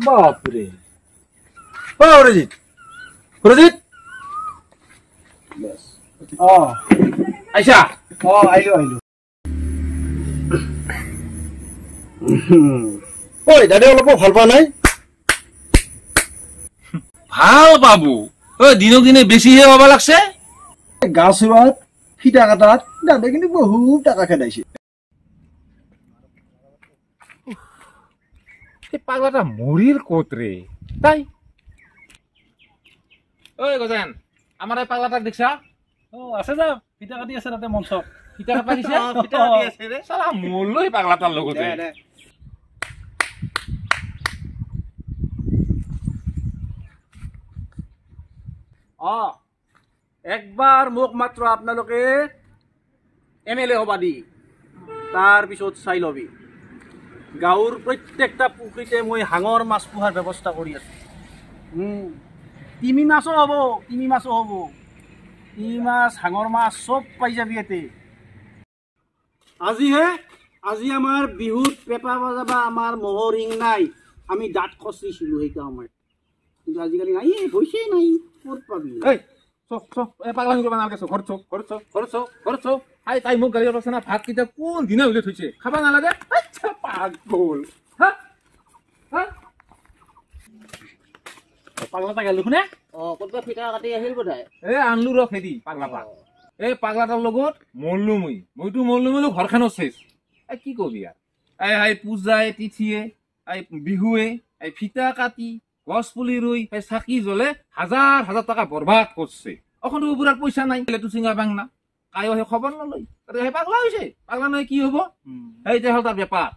বাপৰে অৰিজিৎ অৰিজিৎ আইসা আইলো ওই দাদা অলপ ভাল পোৱা নাই ভাল পাবো দিনক দিনে বেছিহে হবা লাগছে গা চোৱাত ফিটা কাটাত দাদা কিন্তু বহুত টাকা খেদাইছে পাগলাটা মরির কোতরে তাই ওই গজান আমার এই পাগলাটা দেখছা আছে যা ফিটা কাটি আছে তাতে মঞ্চ ফিটা কাটা দিছে ফিটা কাটি আছে রে শালা মরলই পাগলাটার লগতে একবার মোক মাত্ৰ আপোনালোকে এমএলএ হবা দি তাৰ পিছত চাই লবি গাঁৱৰ প্ৰত্যেকটা পুখুৰীতে মই হাঙৰ মাছ পোহাৰ ব্যৱস্থা কৰি আছো তিমি মাছো হ'ব তিমি মাছ হাঙৰ মাছ চব পাই যাবি ইয়াতে আজি আমাৰ বিহুত পেপা বজাবা আমাৰ মহৰ ৰিং নাই আমি দাঁত খচিছিলো সেইটো সময়ত কিন্তু আজিকালি নাই হৈছেই নাই ক'ত পাবি পাগলা নিব নালাগে ঘৰছো তাই মোক গালি আছে না ভাত কেইটা কোন দিনা উলিয়াই থৈছে খাবা নালাগে আচ্ছা পাগল পাগলাটা গেল দেখোনে ক'ৰবাত ফিটা কাটি আহিল বোধহয় আনলো ৰ খেদি পাগলাটা পাগলাটাৰ লগত মৰলো মইতো মৰলো ঘৰখনত চেচ কি কবি আৰু পূজাই তিথিয়ে বিহুৱে ফিটা কাটি গছ পুলি ৰুই চাকি জ্বলে হাজাৰ হাজাৰ টকা বৰবাদ করছে এখন বুড়ার পয়সা নাই তো চিঙা বাংনা কায়ো খবর নলয় পাগলা হয়েছে পাগলা নয় কি হব এইটা হল তার ব্যাপার